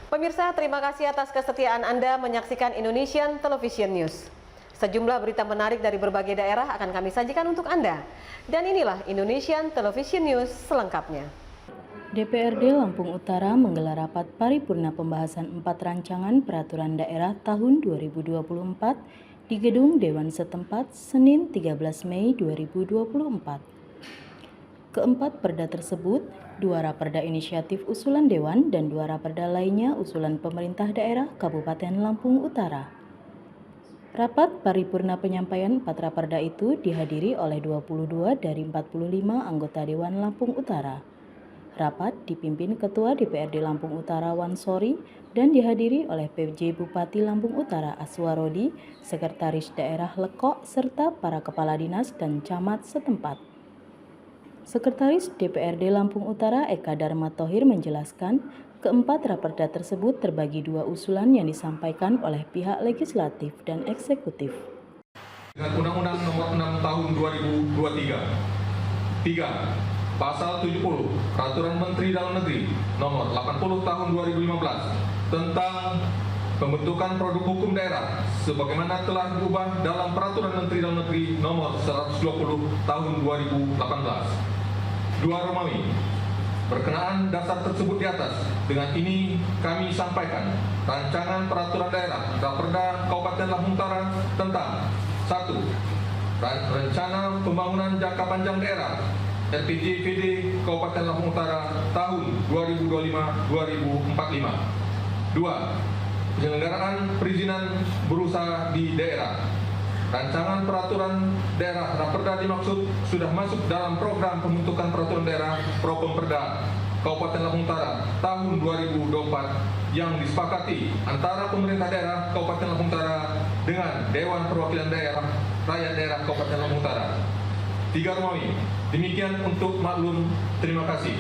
Pemirsa, terima kasih atas kesetiaan Anda menyaksikan Indonesian Television News. Sejumlah berita menarik dari berbagai daerah akan kami sajikan untuk Anda. Dan inilah Indonesian Television News selengkapnya. DPRD Lampung Utara menggelar rapat paripurna pembahasan 4 rancangan peraturan daerah tahun 2024 di gedung Dewan setempat Senin 13 Mei 2024. Keempat perda tersebut, 2 raperda inisiatif usulan Dewan dan 2 raperda lainnya usulan pemerintah daerah Kabupaten Lampung Utara. Rapat paripurna penyampaian 4 raperda itu dihadiri oleh 22 dari 45 anggota Dewan Lampung Utara. Rapat dipimpin Ketua DPRD Lampung Utara Wansori dan dihadiri oleh PJ Bupati Lampung Utara Aswarodi, Sekretaris Daerah Lekok, serta para kepala dinas dan camat setempat. Sekretaris DPRD Lampung Utara Eka Dharma Thohir menjelaskan, keempat raperda tersebut terbagi 2 usulan yang disampaikan oleh pihak legislatif dan eksekutif. Dengan Undang-Undang Nomor 6 Tahun 2023. 3. Pasal 70 Peraturan Menteri Dalam Negeri Nomor 80 Tahun 2015 tentang pembentukan produk hukum daerah sebagaimana telah diubah dalam Peraturan Menteri Dalam Negeri Nomor 120 Tahun 2018. 2 Romawi. Berkenaan dasar tersebut di atas, dengan ini kami sampaikan rancangan peraturan daerah Raperda Kabupaten Lampung Utara tentang 1. Rencana Pembangunan Jangka Panjang Daerah RPJPD Kabupaten Lampung Utara tahun 2025-2045. 2. Penyelenggaraan perizinan berusaha di daerah. Rancangan peraturan daerah Raperda dimaksud sudah masuk dalam program pembentukan peraturan daerah Propemperda Kabupaten Lampung Utara tahun 2024 yang disepakati antara pemerintah daerah Kabupaten Lampung Utara dengan Dewan Perwakilan Daerah Rakyat Daerah Kabupaten Lampung Utara. 3 Romawi. Demikian untuk maklum, terima kasih.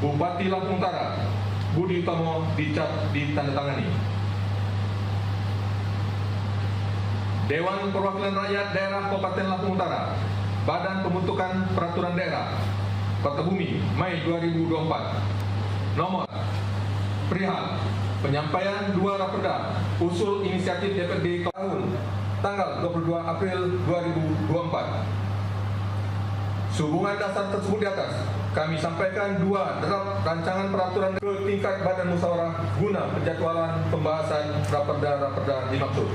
Bupati Lampung Utara Budi Utomo dicap ditandatangani. Dewan Perwakilan Rakyat Daerah Kabupaten Lampung Utara, Badan Pembentukan Peraturan Daerah Kota Bumi, Mei 2024. Nomor perihal penyampaian 2 raperda usul inisiatif DPRD tahun tanggal 22 April 2024. Sehubungan dasar tersebut di atas, kami sampaikan 2 draft rancangan peraturan ke tingkat Badan Musyawarah guna penjadwalan pembahasan raperda-raperda dimaksud.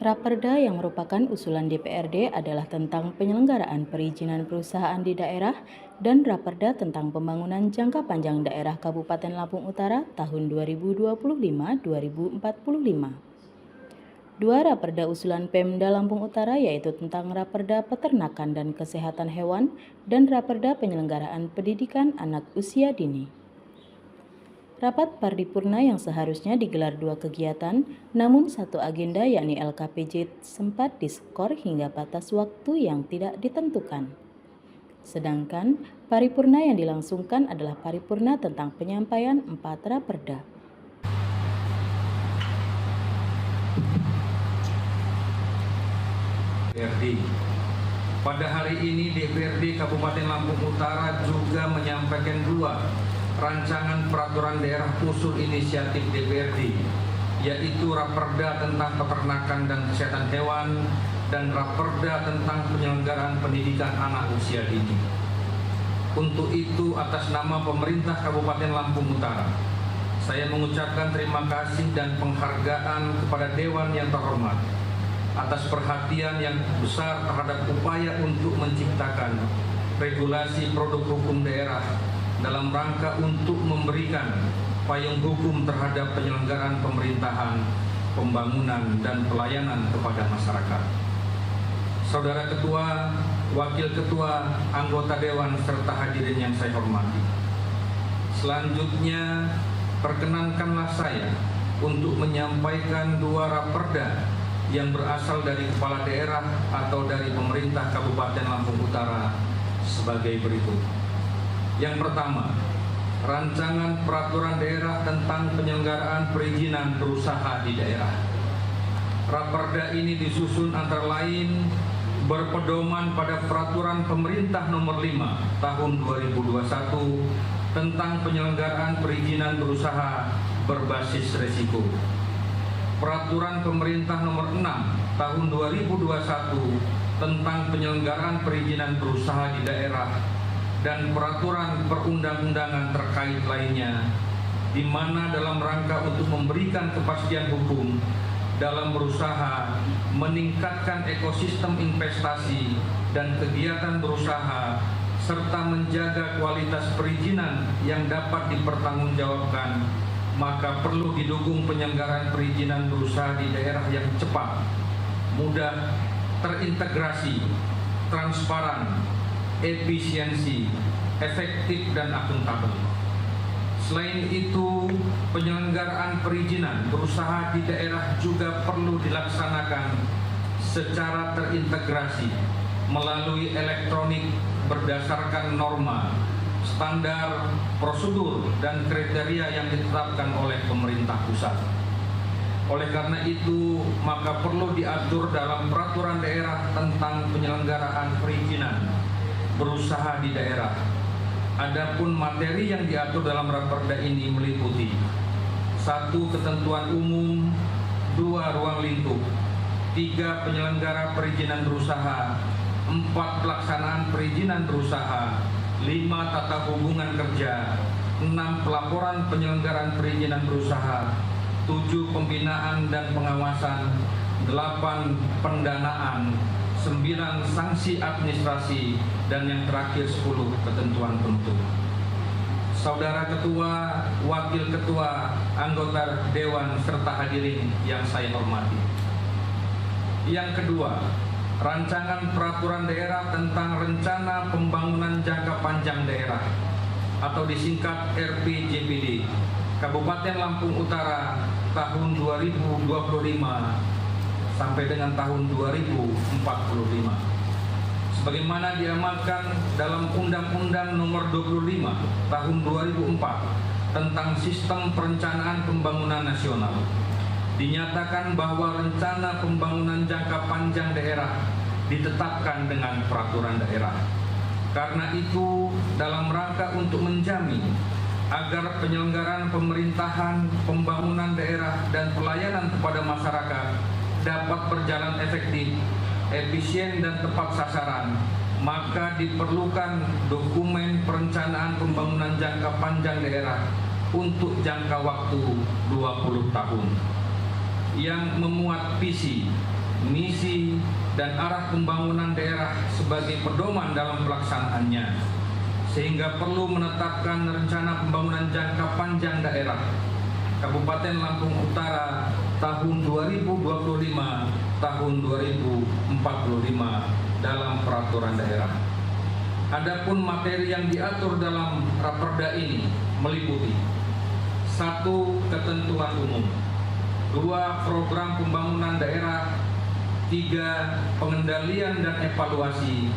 Raperda yang merupakan usulan DPRD adalah tentang penyelenggaraan perizinan perusahaan di daerah dan raperda tentang pembangunan jangka panjang daerah Kabupaten Lampung Utara tahun 2025-2045. 2 raperda usulan Pemda Lampung Utara yaitu tentang raperda peternakan dan kesehatan hewan dan raperda penyelenggaraan pendidikan anak usia dini. Rapat paripurna yang seharusnya digelar 2 kegiatan, namun 1 agenda yakni LKPJ sempat diskor hingga batas waktu yang tidak ditentukan. Sedangkan paripurna yang dilangsungkan adalah paripurna tentang penyampaian 4 raperda. DPRD. Pada hari ini DPRD Kabupaten Lampung Utara juga menyampaikan 2 rancangan peraturan daerah usul inisiatif DPRD, yaitu raperda tentang peternakan dan kesehatan hewan dan raperda tentang penyelenggaraan pendidikan anak usia dini. Untuk itu, atas nama pemerintah Kabupaten Lampung Utara, saya mengucapkan terima kasih dan penghargaan kepada Dewan yang terhormat atas perhatian yang besar terhadap upaya untuk menciptakan regulasi produk hukum daerah dalam rangka untuk memberikan payung hukum terhadap penyelenggaraan pemerintahan, pembangunan, dan pelayanan kepada masyarakat. Saudara Ketua, Wakil Ketua, anggota Dewan, serta hadirin yang saya hormati. Selanjutnya, perkenankanlah saya untuk menyampaikan 2 raperda yang berasal dari kepala daerah atau dari pemerintah Kabupaten Lampung Utara sebagai berikut. Yang pertama, rancangan peraturan daerah tentang penyelenggaraan perizinan berusaha di daerah. Raperda ini disusun antara lain berpedoman pada Peraturan Pemerintah Nomor 5 Tahun 2021 tentang penyelenggaraan perizinan berusaha berbasis risiko. Peraturan Pemerintah Nomor 6 Tahun 2021 tentang penyelenggaraan perizinan berusaha di daerah dan peraturan perundang-undangan terkait lainnya, di mana dalam rangka untuk memberikan kepastian hukum dalam berusaha meningkatkan ekosistem investasi dan kegiatan berusaha serta menjaga kualitas perizinan yang dapat dipertanggungjawabkan, maka perlu didukung penyelenggaraan perizinan berusaha di daerah yang cepat, mudah, terintegrasi, transparan, efisiensi, efektif, dan akuntabel. Selain itu, penyelenggaraan perizinan berusaha di daerah juga perlu dilaksanakan secara terintegrasi melalui elektronik berdasarkan norma, standar, prosedur, dan kriteria yang ditetapkan oleh pemerintah pusat. Oleh karena itu, maka perlu diatur dalam peraturan daerah tentang penyelenggaraan perizinan berusaha di daerah. Adapun materi yang diatur dalam Raperda ini meliputi 1. Ketentuan umum, 2. Ruang lingkup, 3. Penyelenggara perizinan berusaha, 4. Pelaksanaan perizinan berusaha, 5. Tata hubungan kerja, 6. Pelaporan penyelenggaraan perizinan berusaha, 7. Pembinaan dan pengawasan, 8. Pendanaan, 9. Sanksi administrasi, dan yang terakhir 10. Ketentuan penutup. Saudara Ketua, Wakil Ketua, anggota Dewan, serta hadirin yang saya hormati. Yang kedua, Rancangan Peraturan Daerah tentang Rencana Pembangunan Jangka Panjang Daerah atau disingkat RPJPD Kabupaten Lampung Utara tahun 2025 sampai dengan tahun 2045. Sebagaimana diamankan dalam Undang-Undang Nomor 25 Tahun 2004 tentang Sistem Perencanaan Pembangunan Nasional, dinyatakan bahwa rencana pembangunan jangka panjang daerah ditetapkan dengan peraturan daerah. Karena itu, dalam rangka untuk menjamin agar penyelenggaraan pemerintahan, pembangunan daerah, dan pelayanan kepada masyarakat dapat berjalan efektif, efisien, dan tepat sasaran, maka diperlukan dokumen perencanaan pembangunan jangka panjang daerah untuk jangka waktu 20 tahun yang memuat visi, misi, dan arah pembangunan daerah sebagai pedoman dalam pelaksanaannya, sehingga perlu menetapkan rencana pembangunan jangka panjang daerah Kabupaten Lampung Utara tahun 2025 tahun 2045 dalam peraturan daerah. Adapun materi yang diatur dalam Raperda ini meliputi 1. Ketentuan umum, 2. Program pembangunan daerah, 3. Pengendalian dan evaluasi,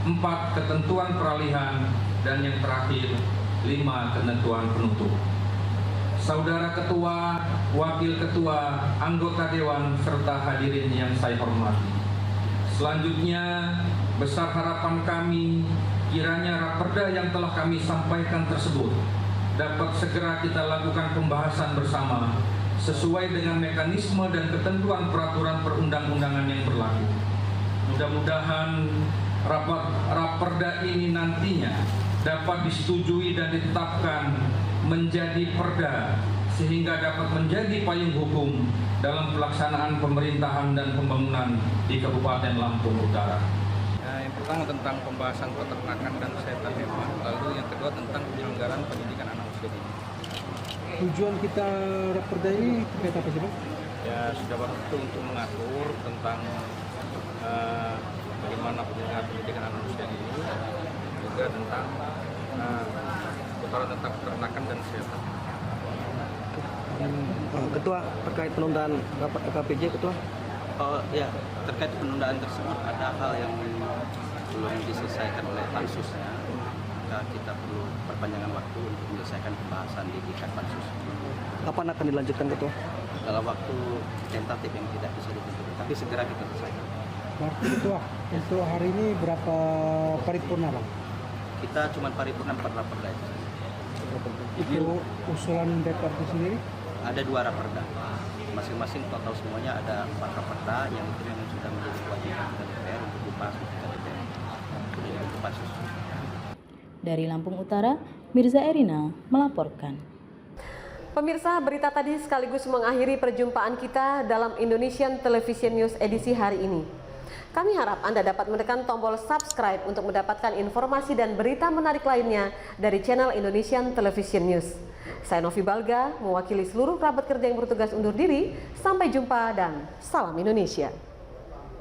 4. Ketentuan peralihan, dan yang terakhir 5. Ketentuan penutup. Saudara Ketua, Wakil Ketua, anggota Dewan, serta hadirin yang saya hormati. Selanjutnya, besar harapan kami kiranya Raperda yang telah kami sampaikan tersebut dapat segera kita lakukan pembahasan bersama sesuai dengan mekanisme dan ketentuan peraturan perundang-undangan yang berlaku. Mudah-mudahan Raperda ini nantinya dapat disetujui dan ditetapkan menjadi perda sehingga dapat menjadi payung hukum dalam pelaksanaan pemerintahan dan pembangunan di Kabupaten Lampung Utara. Yang pertama tentang pembahasan peternakan dan kesehatan hewan, lalu yang kedua tentang penyelenggaraan pendidikan anak usia dini. Tujuan kita Raperda ini terkait apa sih, Pak? Ya sudah waktu untuk mengatur tentang bagaimana penyelenggaraan pendidikan anak usia dini, juga tentang tentang peternakan dan kesehatan. Ketua, terkait penundaan rapat KPJ, Ketua? Ya, terkait penundaan tersebut ada hal yang belum diselesaikan oleh pansusnya, maka kita perlu perpanjangan waktu untuk menyelesaikan pembahasan di tingkat pansus. Kapan akan dilanjutkan, Ketua? Dalam waktu tentatif yang tidak bisa ditentukan, tapi segera kita selesaikan. Berarti, Ketua, untuk hari ini berapa paripurna, Bang? Kita cuma paripurna 4 Raperda. Itu usulan DPRD sendiri? ada 2 raperda. Masing-masing total semuanya ada 4 raperda yang itu memang sudah menjadi kewajiban DPR untuk dibahas ketika DPR. Sudah dibentuk pansus. Dari Lampung Utara, Mirza Erina melaporkan. Pemirsa, berita tadi sekaligus mengakhiri perjumpaan kita dalam Indonesian Television News edisi hari ini. Kami harap Anda dapat menekan tombol subscribe untuk mendapatkan informasi dan berita menarik lainnya dari channel Indonesian Television News. Saya Novi Balga, mewakili seluruh kerabat kerja yang bertugas undur diri. Sampai jumpa dan salam Indonesia.